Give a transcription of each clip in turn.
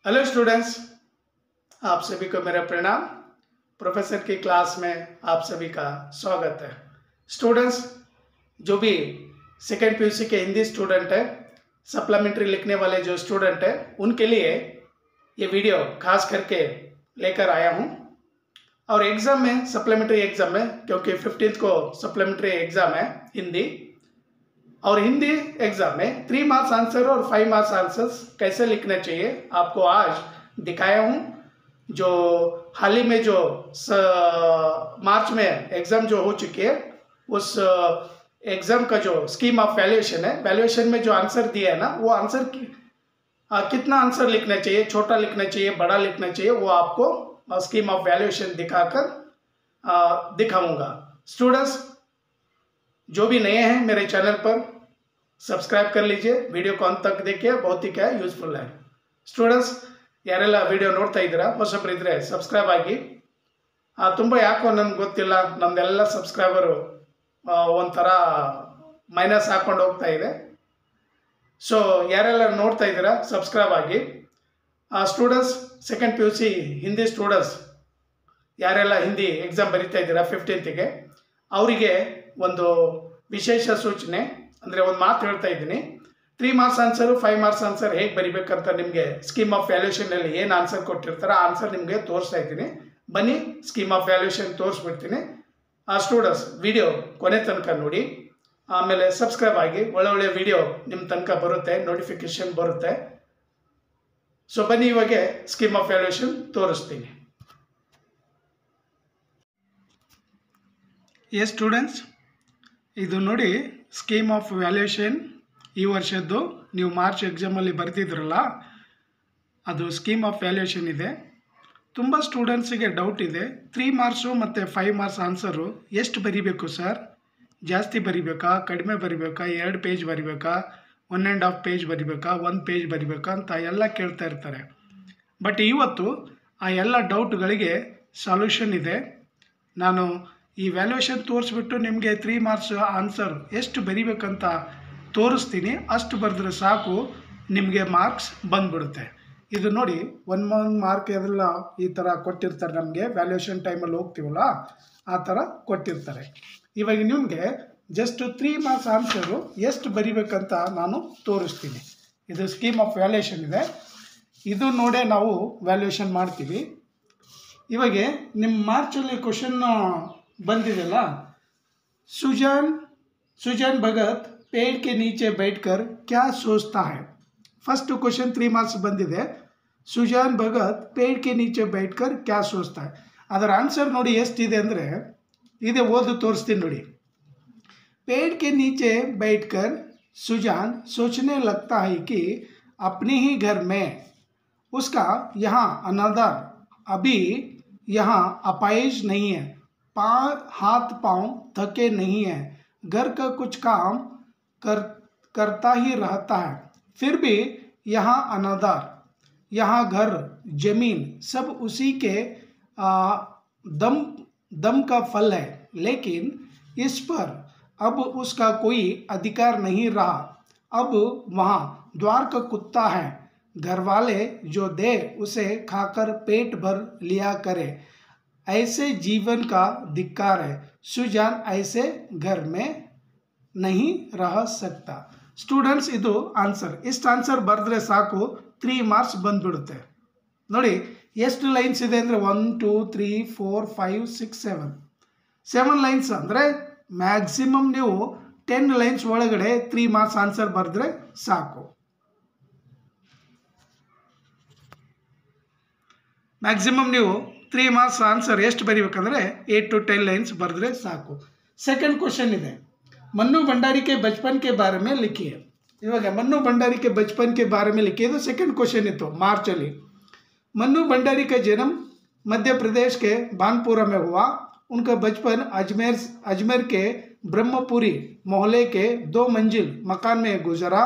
Hello students, आप सभी को मेरा प्रणाम। प्रोफेसर की क्लास में आप सभी का स्वागत है। स्टूडेंट्स, जो भी सेकेंड पीयूसी के हिंदी स्टूडेंट है, सप्लीमेंट्री लिखने वाले जो स्टूडेंट है, उनके लिए ये वीडियो खास करके लेकर आया हूँ। और एग्ज़ाम में, सप्लीमेंट्री एग्ज़ाम में, क्योंकि 15 को सप्लीमेंट्री एग्ज़ाम है हिंदी, और हिंदी एग्जाम में 3 मार्क्स आंसर और 5 मार्क्स आंसर्स कैसे लिखने चाहिए आपको आज दिखाया हूँ। जो हाल ही में जो मार्च में एग्जाम जो हो चुकी है, उस एग्जाम का जो स्कीम ऑफ वैल्यूएशन है, वैल्यूएशन में जो आंसर दिया है ना, वो आंसर कितना आंसर लिखना चाहिए, छोटा लिखना चाहिए, बड़ा लिखना चाहिए, वो आपको स्कीम ऑफ वैल्यूएशन दिखाकर दिखाऊंगा। स्टूडेंट्स, जो भी नए हैं मेरे चैनल पर सब्सक्राइब कर लीजिए, वीडियो को अंत तक देखिए, बहुत ही क्या ಯೂಸ್ಫುಲ್ है। ಸ್ಟೂಡೆಂಟ್ಸ್, ಯಾರೆಲ್ಲ ವಿಡಿಯೋ ನೋಡ್ತಾ ಇದ್ದೀರಾ, ಹೊಸಬ್ರಿದ್ರೆ ಸಬ್ಸ್ಕ್ರೈಬ್ ಆಗಿ। ತುಂಬ ಯಾಕೋ ನನಗೆ ಗೊತ್ತಿಲ್ಲ, ನಮ್ದೆಲ್ಲ ಸಬ್ಸ್ಕ್ರೈಬರು ಒಂಥರ ಮೈನಸ್ ಹಾಕೊಂಡು ಹೋಗ್ತಾ ಇದೆ। ಸೊ ಯಾರೆಲ್ಲ ನೋಡ್ತಾ ಇದ್ದೀರಾ ಸಬ್ಸ್ಕ್ರೈಬ್ ಆಗಿ। Students, second PUC Hindi students ಯಾರೆಲ್ಲ ಹಿಂದಿ ಎಕ್ಸಾಮ್ ಬರೀತಾ ಇದ್ದೀರಾ 15ಗೆ, ಅವರಿಗೆ ಒಂದು ವಿಶೇಷ ಸೂಚನೆ ಅಂದರೆ ಒಂದು ಮಾತು ಹೇಳ್ತಾ ಇದ್ದೀನಿ। 3 ಮಾರ್ಕ್ಸ್ ಆನ್ಸರು 5 ಮಾರ್ಕ್ಸ್ ಆನ್ಸರ್ ಹೇಗೆ ಬರಿಬೇಕಂತ ನಿಮಗೆ ಸ್ಕೀಮ್ ಆಫ್ ವ್ಯಾಲ್ಯೂಷನಲ್ಲಿ ಏನು ಆನ್ಸರ್ ಕೊಟ್ಟಿರ್ತಾರೆ ಆ ಆನ್ಸರ್ ನಿಮಗೆ ತೋರಿಸ್ತಾ ಇದ್ದೀನಿ। ಬನ್ನಿ, ಸ್ಕೀಮ್ ಆಫ್ ವ್ಯಾಲ್ಯೂಷನ್ ತೋರಿಸ್ಬಿಡ್ತೀನಿ। ಸ್ಟೂಡೆಂಟ್ಸ್, ವಿಡಿಯೋ ಕೊನೆ ತನಕ ನೋಡಿ, ಆಮೇಲೆ ಸಬ್ಸ್ಕ್ರೈಬ್ ಆಗಿ, ಒಳ್ಳೆ ವಿಡಿಯೋ ನಿಮ್ಮ ತನಕ ಬರುತ್ತೆ, ನೋಟಿಫಿಕೇಶನ್ ಬರುತ್ತೆ। ಸೊ ಬನ್ನಿ, ಇವಾಗ ಸ್ಕೀಮ್ ಆಫ್ ವ್ಯಾಲ್ಯೂಷನ್ ತೋರಿಸ್ತೀನಿ। ಎಸ್ ಸ್ಟೂಡೆಂಟ್ಸ್, ಇದು ನೋಡಿ ಸ್ಕೀಮ್ ಆಫ್ ವ್ಯಾಲ್ಯೂಯೇಷನ್ ಈ ವರ್ಷದ್ದು ನೀವು ಮಾರ್ಚ್ ಎಕ್ಸಾಮಲ್ಲಿ ಬರ್ತಿದ್ರಲ್ಲ, ಅದು ಸ್ಕೀಮ್ ಆಫ್ ವ್ಯಾಲ್ಯೂಯೇಷನ್ ಇದೆ। ತುಂಬ ಸ್ಟೂಡೆಂಟ್ಸಿಗೆ ಡೌಟ್ ಇದೆ, 3 ಮಾರ್ಕ್ಸು ಮತ್ತು 5 ಮಾರ್ಕ್ಸ್ ಆನ್ಸರು ಎಷ್ಟು ಬರಿಬೇಕು ಸರ್? ಜಾಸ್ತಿ ಬರಿಬೇಕಾ, ಕಡಿಮೆ ಬರಿಬೇಕಾ, 2 ಪೇಜ್ ಬರಿಬೇಕಾ, 1.5 ಪೇಜ್ ಬರಿಬೇಕಾ, 1 ಪೇಜ್ ಬರಿಬೇಕಾ ಅಂತ ಎಲ್ಲ ಕೇಳ್ತಾ ಇರ್ತಾರೆ। ಬಟ್ ಇವತ್ತು ಆ ಎಲ್ಲ ಡೌಟ್ಗಳಿಗೆ ಸಾಲ್ಯೂಷನ್ ಇದೆ। ನಾನು ಈ ವ್ಯಾಲ್ಯೂಯೇಷನ್ ತೋರಿಸ್ಬಿಟ್ಟು ನಿಮಗೆ 3 ಮಾರ್ಕ್ಸ್ ಆನ್ಸರ್ ಎಷ್ಟು ಬರಿಬೇಕಂತ ತೋರಿಸ್ತೀನಿ। ಅಷ್ಟು ಬರೆದ್ರೆ ಸಾಕು, ನಿಮಗೆ ಮಾರ್ಕ್ಸ್ ಬಂದ್ಬಿಡುತ್ತೆ। ಇದು ನೋಡಿ, 1 ಮಾರ್ಕ್ ಎಲ್ಲ ಈ ಥರ ಕೊಟ್ಟಿರ್ತಾರೆ ನಮಗೆ, ವ್ಯಾಲ್ಯೂಯೇಷನ್ ಟೈಮಲ್ಲಿ ಹೋಗ್ತೀವಲ್ಲ ಆ ಥರ ಕೊಟ್ಟಿರ್ತಾರೆ। ಇವಾಗ ನಿಮಗೆ ಜಸ್ಟ್ 3 ಮಾರ್ಕ್ಸ್ ಆನ್ಸರು ಎಷ್ಟು ಬರಿಬೇಕಂತ ನಾನು ತೋರಿಸ್ತೀನಿ। ಇದು ಸ್ಕೀಮ್ ಆಫ್ ವ್ಯಾಲ್ಯೂಯೇಷನ್ ಇದೆ, ಇದು ನೋಡೇ ನಾವು ವ್ಯಾಲ್ಯೂಯೇಷನ್ ಮಾಡ್ತೀವಿ। ಇವಾಗ ನಿಮ್ಮ ಮಾರ್ಚಲ್ಲಿ ಕ್ವಶನ್ ಬಂದಿದೆಯಲ್ಲ, सुजान भगत पेड़ के नीचे बैठकर क्या सोचता है। फर्स्ट क्वेश्चन 3 मार्क्स ಬಂದಿದೆ। सुजान भगत पेड़ के नीचे बैठकर क्या सोचता है, ಅದರ ಆನ್ಸರ್ ನೋಡಿ ಎಷ್ಟಿದೆ ಅಂದರೆ, ಇದೆ, ಓದು ತೋರಿಸ್ತೀನಿ ನೋಡಿ। पेड़ के नीचे बैठकर सुजान सोचने लगता है कि अपने ही घर में उसका यहाँ अनादर अभी यहाँ अपाहिज नहीं है, हाथ पांव थके नहीं है, घर का कुछ काम करता ही रहता है, फिर भी यहाँ अनादर, यहाँ घर जमीन सब उसी के दम का फल है, लेकिन इस पर अब उसका कोई अधिकार नहीं रहा। अब वहाँ द्वार का कुत्ता है, घर वाले जो दे उसे खाकर पेट भर लिया करे, ऐसे जीवन का धिक्कार है, सुजान ऐसे घर में नहीं रह सकता। स्टूडेंट्स, ಇದು ಆನ್ಸರ್, ಇಷ್ಟು ಆನ್ಸರ್ ಬರೆದ್ರೆ ಸಾಕು 3 ಮಾರ್ಕ್ಸ್ ಬಂದ್ಬಿಡುತ್ತೆ। ನೋಡಿ ಎಷ್ಟು ಲೈನ್ಸ್ ಇದೆ ಅಂದರೆ 1 2 3 4 5 6 7 ಲೈನ್ಸ್ ಅಂದರೆ ಮ್ಯಾಕ್ಸಿಮಮ್ ನೀವು 10 ಲೈನ್ಸ್ ಒಳಗಡೆ 3 ಮಾರ್ಕ್ಸ್ ಆನ್ಸರ್ ಬರೆದ್ರೆ ಸಾಕು। ಮ್ಯಾಕ್ಸಿಮಮ್ ನೀವು 3 ಮಾರ್ಕ್ಸ್ ಆನ್ಸರ್ ಎಷ್ಟು ಬರೀಬೇಕಂದ್ರೆ 8 to 10 ಲೈನ್ಸ್ ಬರೆದ್ರೆ ಸಾಕು। ಸೆಕೆಂಡ್ ಕ್ವಶನ್ ಇದೆ, मन्नू भंडारी के बचपन के बारे में लिखिए। इवाग मन्नू भंडारी के बचपन के बारे में लिखिए, तो सेकंड क्वेश्चन इतो मार्च अली। मन्नू भंडारी का जन्म मध्य प्रदेश के बानपुरा में हुआ। उनका बचपन अजमेर के ब्रह्मपुरी मोहल्ले के 2 मंजिल मकान में गुजरा।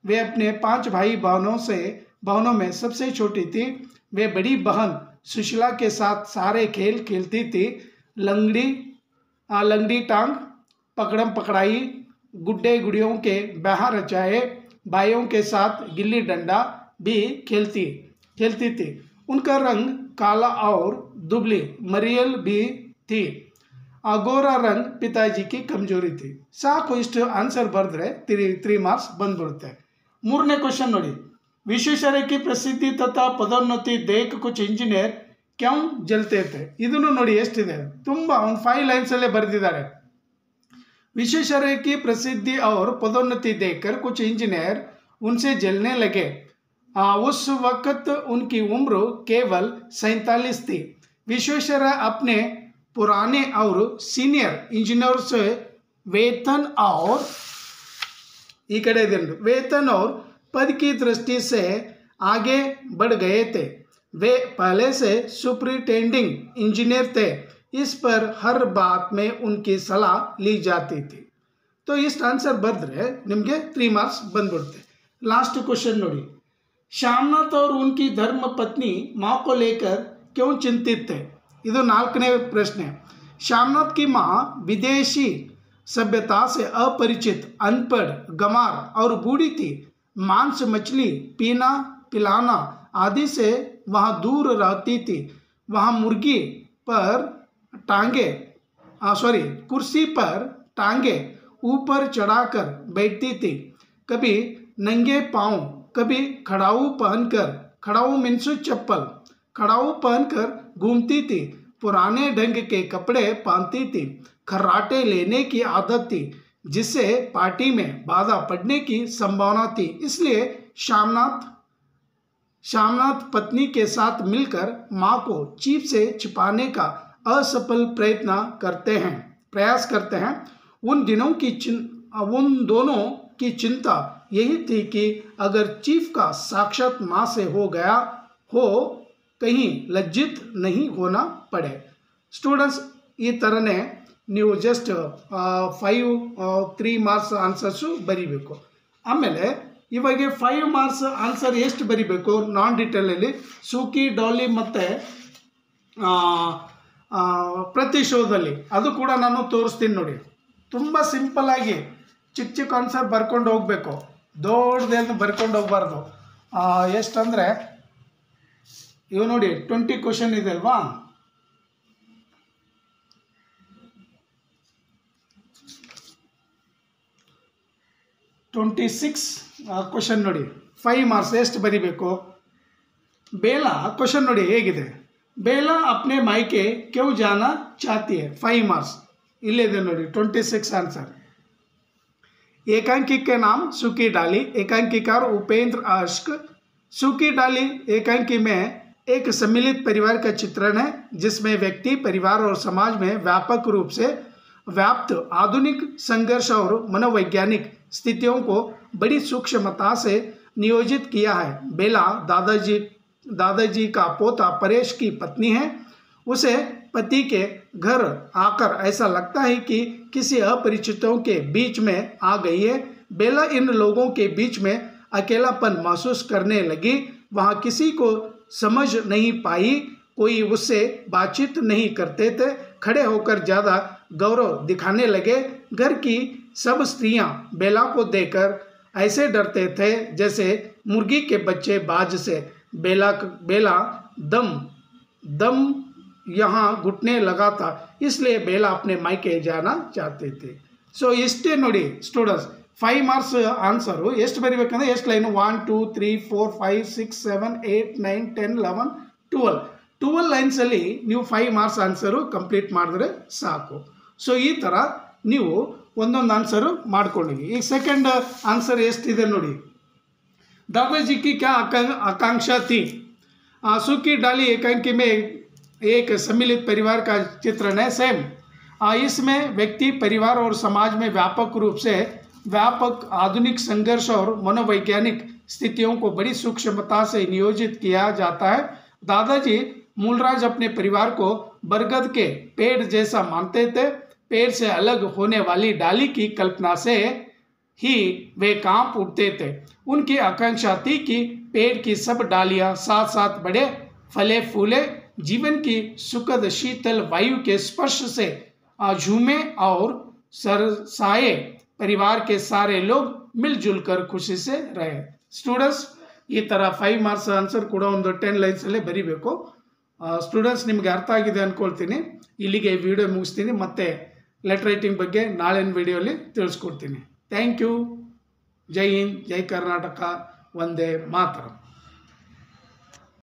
वे अपने 5 भाई बहनों में सबसे छोटी थी। वे बड़ी बहन सुशीला के साथ सारे खेल खेलती थी। लंगड़ी टांग, पकड़म पकड़ाई, गुड्डे गुड़ियों के बहा रचाए, भाइयों के साथ गिल्ली डंडा भी खेलती। खेलती थी। उनका रंग काला और दुबली मरियल भी थी। गोरा रंग पिताजी की कमजोरी थी। ಸಾಕು, ಇಷ್ಟು ಆನ್ಸರ್ ಬರೆದ್ರೆ 3 ಮಾರ್ಕ್ಸ್ ಬಂದ್ಬಿಡುತ್ತೆ. ಮೂರನೇ ಕ್ವಶನ್ ನೋಡಿ. विश्वेश्वरैया की प्रसिद्धि तथा पदोन्नति देख कुछ इंजीनियर क्यों जलते थे. ಇದನ್ನು ನೋಡಿ ಎಷ್ಟಿದೆ, ತುಂಬ ಒಂದು 5 ಲೈನ್ಸ್ ಅಲ್ಲೇ ಬರೆದಿದ್ದಾರೆ. विश्वेश्वरैया की प्रसिद्धि और पदोन्नति देखकर कुछ इंजीनियर उनसे जलने लगे. उस वक्त उनकी उम्र केवल 47 थी. विश्वेश्वरैया अपने पुराने और सीनियर इंजीनियर से वेतन और पद की दृष्टि से आगे बढ़ गए थे. वे पहले से सुपरिटेंडिंग इंजीनियर थे. इस पर हर बात में उनकी सलाह ली जाती थी. तो इस आंसर बरेದ್ರೆ ನಿಮಗೆ 3 ಮಾರ್ಕ್ಸ್ ಬಂದ್ಬಿಡುತ್ತೆ. लास्ट क्वेश्चन ನೋಡಿ. श्यामनाथ और उनकी धर्म पत्नी माँ को लेकर क्यों चिंतित थे. ಇದು 4ನೇ ಪ್ರಶ್ನೆ. श्यामनाथ की माँ विदेशी सभ्यता से अपरिचित, अनपढ़, गंवार और बूढ़ी थी. मांस मछली पीना पिलाना आदि से वहाँ दूर रहती थी. वहाँ मुर्गी पर कुर्सी पर टांगे ऊपर चढ़ाकर बैठती थी. कभी नंगे पाँव, कभी खड़ाऊ मीन्स चप्पल, खड़ाऊ पहनकर घूमती थी. पुराने ढंग के कपड़े पहनती थी. खर्राटे लेने की आदत थी, जिससे पार्टी में बाधा पड़ने की संभावना थी. इसलिए श्यामनाथ पत्नी के साथ मिलकर माँ को चीफ से छिपाने का असफल प्रयास करते हैं. उन दोनों की चिंता यही थी कि अगर चीफ का साक्षात माँ से हो गया हो, कहीं लज्जित नहीं होना पड़े. ಸ್ಟೂಡೆಂಟ್ಸ್, ಈ ಥರನೇ ನೀವು ಜಸ್ಟ್ 3 ಮಾರ್ಕ್ಸ್ ಆನ್ಸರ್ಸು ಬರೀಬೇಕು. ಆಮೇಲೆ ಇವಾಗ 5 ಮಾರ್ಕ್ಸ್ ಆನ್ಸರ್ ಎಷ್ಟು ಬರೀಬೇಕು ನಾನ್ ಡೀಟೇಲಲ್ಲಿ ಸೂಕಿ ಡಾಲಿ ಮತ್ತು ಪ್ರತಿಶೋಧದಲ್ಲಿ ಅದು ಕೂಡ ನಾನು ತೋರಿಸ್ತೀನಿ ನೋಡಿ. ತುಂಬ ಸಿಂಪಲ್ಲಾಗಿ ಚಿಕ್ಕ ಆನ್ಸರ್ ಬರ್ಕೊಂಡು ಹೋಗಬೇಕು, ದೊಡ್ಡದೇನು ಬರ್ಕೊಂಡು ಹೋಗಬಾರ್ದು. ಎಷ್ಟಂದರೆ ಇವು ನೋಡಿ 20 ಕ್ವಶನ್ ಇದೆ ಅಲ್ವಾ, 26 ಕ್ವಶನ್ ನೋಡಿ. 5 ಮಾರ್ಕ್ಸ್ ಎಷ್ಟು ಬರೀಬೇಕು. ಬೇಲಾ ಕ್ವಶನ್ ನೋಡಿ ಹೇಗಿದೆ. ಬೇಲಾ अपने मायके क्यों जाना चाहती है. 5 ಮಾರ್ಕ್ಸ್ ಇಲ್ಲಿದೆ ನೋಡಿ. 26 आंसर. एकांकी के नाम सूकी डाली. एकांकीकार उपेंद्र अश्क. सूकी डाली एकांकी में एक सम्मिलित परिवार का चित्रण है, जिसमें व्यक्ति, परिवार और समाज में व्यापक रूप से व्याप्त आधुनिक संघर्ष और मनोवैज्ञानिक स्थितियों को बड़ी सूक्ष्मता से नियोजित किया है. बेला दादाजी का पोता परेश की पत्नी है. उसे पति के घर आकर ऐसा लगता है कि किसी अपरिचितों के बीच में आ गई है. बेला इन लोगों के बीच में अकेलापन महसूस करने लगी. वहाँ किसी को समझ नहीं पाई, कोई उससे बातचीत नहीं करते थे. खड़े होकर ज़्यादा गौरव दिखाने लगे. घर की सब स्त्रियां बेला को देखकर ऐसे डरते थे जैसे मुर्गी के बच्चे बाज से. बेला दम यहाँ घुटने लगा था, इसलिए बेला अपने मायके जाना चाहते थे. ಸೊ ಇಷ್ಟೇ ನೋಡಿ ಸ್ಟೂಡೆಂಟ್ಸ್. 5 ಮಾರ್ಕ್ಸ್ ಆನ್ಸರು ಎಷ್ಟು ಬರೀಬೇಕಂದ್ರೆ ಎಷ್ಟು ಲೈನು 1 2 3 4 5 6 7 8 9 10 11 12 ಲೈನ್ಸಲ್ಲಿ ನೀವು 5 ಮಾರ್ಕ್ಸ್ ಆನ್ಸರು ಕಂಪ್ಲೀಟ್ ಮಾಡಿದ್ರೆ ಸಾಕು. ಸೊ ಈ ಥರ ನೀವು ಒಂದೊಂದು ಆನ್ಸರು ಮಾಡ್ಕೊಂಡಿವಿ. ಈಗ ಸೆಕೆಂಡ್ ಆನ್ಸರ್ ಎಷ್ಟಿದೆ ನೋಡಿ. दादाजी की क्या आकांक्षा थी. सूकी डाली एकांकी में एक सम्मिलित परिवार का चित्रण है. सेम इसमें व्यक्ति, परिवार और समाज में व्यापक रूप से व्यापक आधुनिक संघर्ष और मनोवैज्ञानिक स्थितियों को बड़ी सूक्ष्मता से नियोजित किया जाता है. दादाजी मूलराज अपने परिवार को बरगद के पेड़ जैसा मानते थे. पेड़ से अलग होने वाली डाली की कल्पना से ही वे कांप उठते थे. उनकी आकांक्षा थी कि पेड़ की सब डालियां साथ साथ बड़े, फले फूले, जीवन की सुखद शीतल वायु के स्पर्श से झूमे और सरसाए. परिवार के सारे लोग मिलजुल कर खुशी से रहे. स्टूडेंट्स, ಈ ಥರ 5 ಮಾರ್ಕ್ಸ್ ಆನ್ಸರ್ ಕೂಡ ಒಂದು 10 ಲೈನ್ಸಲ್ಲೇ ಬರೀಬೇಕು. ಸ್ಟೂಡೆಂಟ್ಸ್ ನಿಮಗೆ ಅರ್ಥ ಆಗಿದೆ ಅಂದ್ಕೊಳ್ತೀನಿ. ಇಲ್ಲಿಗೆ ಈ ವಿಡಿಯೋ ಮುಗಿಸ್ತೀನಿ. ಮತ್ತೆ ಲೆಟರ್ ರೈಟಿಂಗ್ ಬಗ್ಗೆ ನಾಳಿನ ವಿಡಿಯೋಲಿ ತಿಳಿಸ್ಕೊಡ್ತೀನಿ. Thank you. ಜೈ ಹಿಂದ್, ಜೈ ಕರ್ನಾಟಕ, ವಂದೇ ಮಾತರಂ.